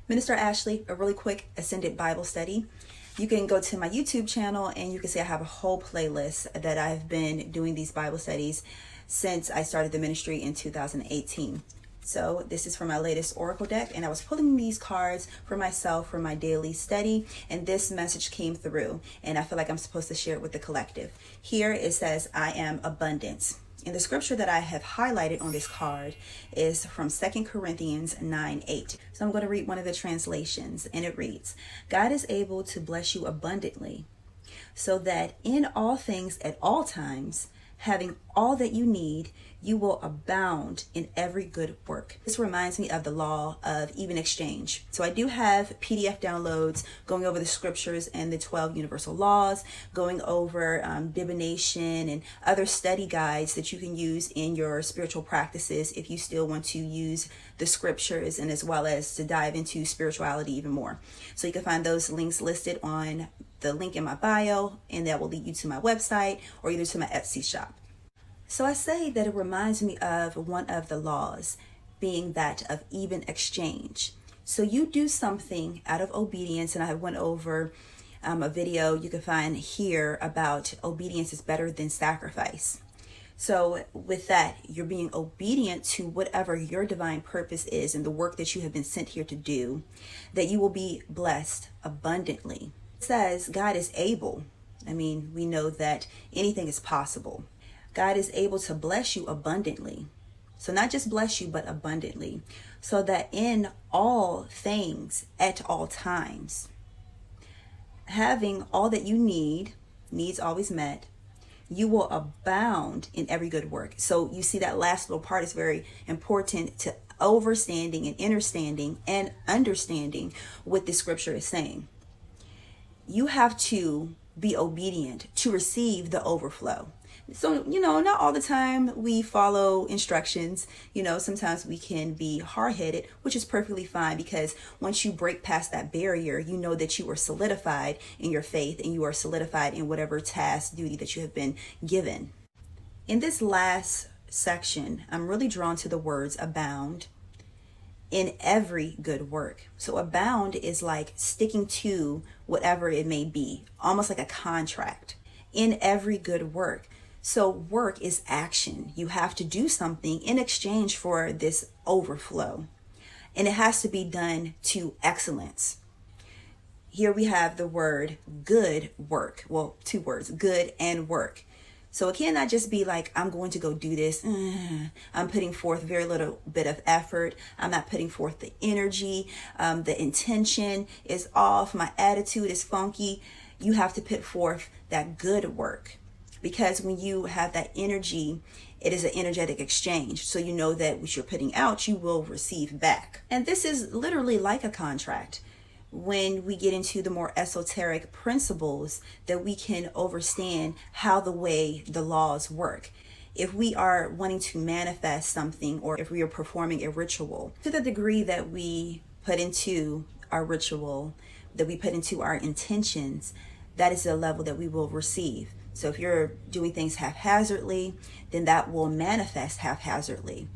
Minister Ashley, a really quick Ascended Bible study. You can go to my YouTube channel and you can see I have a whole playlist that I've been doing these Bible studies since I started the ministry in 2018. So this is for my latest Oracle deck, and I was pulling these cards for myself for my daily study, and this message came through, and I feel like I'm supposed to share it with the collective. Here it says, I am abundance. And the scripture that I have highlighted on this card is from 2 Corinthians 9:8. So I'm going to read one of the translations, and it reads, God is able to bless you abundantly, so that in all things at all times, having all that you need, you will abound in every good work. This reminds me of the law of even exchange. So I do have PDF downloads going over the scriptures and the 12 universal laws, going over divination and other study guides that you can use in your spiritual practices if you still want to use the scriptures, and as well as to dive into spirituality even more. So you can find those links listed on the link in my bio, and that will lead you to my website or either to my Etsy shop. So I say that it reminds me of one of the laws, being that of even exchange. So you do something out of obedience, and I went over a video you can find here about obedience is better than sacrifice. So with that, you're being obedient to whatever your divine purpose is and the work that you have been sent here to do, that you will be blessed abundantly. It says God is able. I mean, we know that anything is possible. God is able to bless you abundantly. So not just bless you, but abundantly. So that in all things, at all times, having all that you need, needs always met, you will abound in every good work. So you see that last little part is very important to overstanding and understanding what the scripture is saying. You have to be obedient to receive the overflow. So, not all the time we follow instructions. Sometimes we can be hard-headed, which is perfectly fine, because once you break past that barrier, you know that you are solidified in your faith and you are solidified in whatever task, duty that you have been given. In this last section, I'm really drawn to the words abound in every good work. So abound is like sticking to whatever it may be, almost like a contract. In every good work. So work is action. You have to do something in exchange for this overflow. And it has to be done to excellence. Here we have the word good work. Well, two words, good and work. So it cannot just be like, I'm going to go do this. I'm putting forth very little bit of effort. I'm not putting forth the energy. The intention is off. My attitude is funky. You have to put forth that good work. Because when you have that energy, it is an energetic exchange. So you know that what you're putting out, you will receive back. And this is literally like a contract. When we get into the more esoteric principles, that we can understand how the way the laws work. If we are wanting to manifest something, or if we are performing a ritual, to the degree that we put into our ritual, that we put into our intentions, that is the level that we will receive. So if you're doing things haphazardly, then that will manifest haphazardly.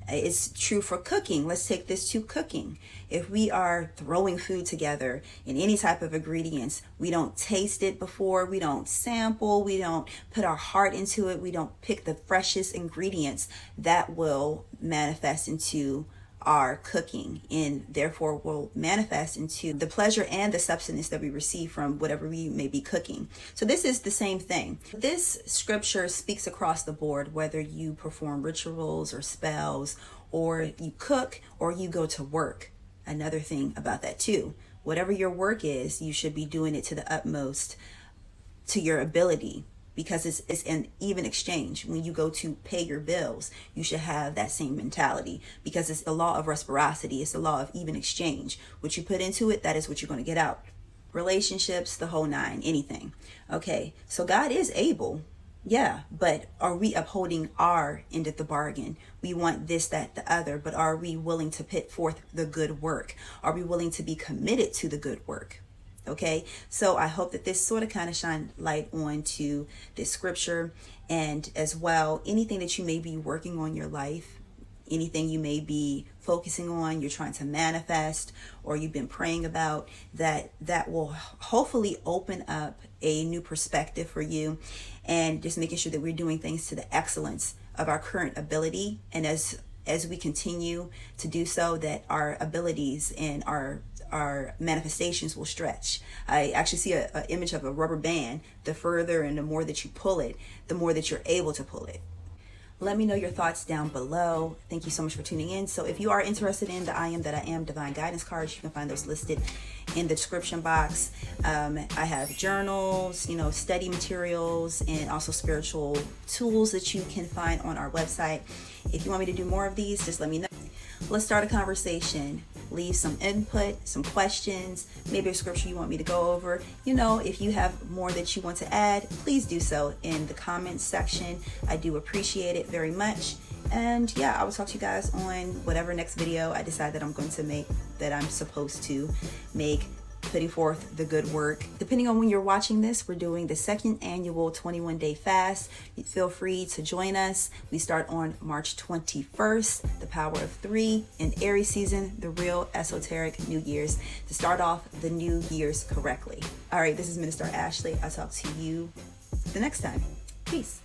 It's true for cooking. Let's take this to cooking. If we are throwing food together in any type of ingredients, we don't taste it before, we don't sample, we don't put our heart into it, we don't pick the freshest ingredients, that will manifest into our cooking, and therefore will manifest into the pleasure and the substance that we receive from whatever we may be cooking. So this is the same thing. This scripture speaks across the board, whether you perform rituals or spells, or you cook, or you go to work. Another thing about that too, whatever your work is, you should be doing it to the utmost to your ability, because it's an even exchange. When you go to pay your bills, you should have that same mentality, because it's the law of reciprocity. It's the law of even exchange. What you put into it, that is what you're going to get out. Relationships, the whole nine, anything. Okay, so God is able. Yeah, but are we upholding our end of the bargain? We want this, that, the other, but are we willing to put forth the good work? Are we willing to be committed to the good work? Okay, so I hope that this sort of kind of shine light on to this scripture, and as well, anything that you may be working on in your life, anything you may be focusing on, you're trying to manifest, or you've been praying about, that will hopefully open up a new perspective for you, and just making sure that we're doing things to the excellence of our current ability. And as we continue to do so, that our abilities and our manifestations will stretch. I actually see an image of a rubber band. The further and the more that you pull it, the more that you're able to pull it. Let me know your thoughts down below. Thank you so much for tuning in. So if you are interested in the I Am That I Am Divine Guidance cards, you can find those listed in the description box. I have journals, study materials, and also spiritual tools that you can find on our website. If you want me to do more of these, just let me know. Let's start a conversation. Leave some input, some questions, maybe a scripture you want me to go over. If you have more that you want to add, please do so in the comments section. I do appreciate it very much. And yeah, I will talk to you guys on whatever next video I decide that I'm going to make, that I'm supposed to make, putting forth the good work. Depending on when you're watching this, we're doing the second annual 21-day fast. Feel free to join us. We start on March 21st, the power of 3 in Aries season, the real esoteric New Year's, to start off the New Year's correctly. All right, this is Minister Ashley. I'll talk to you the next time. Peace.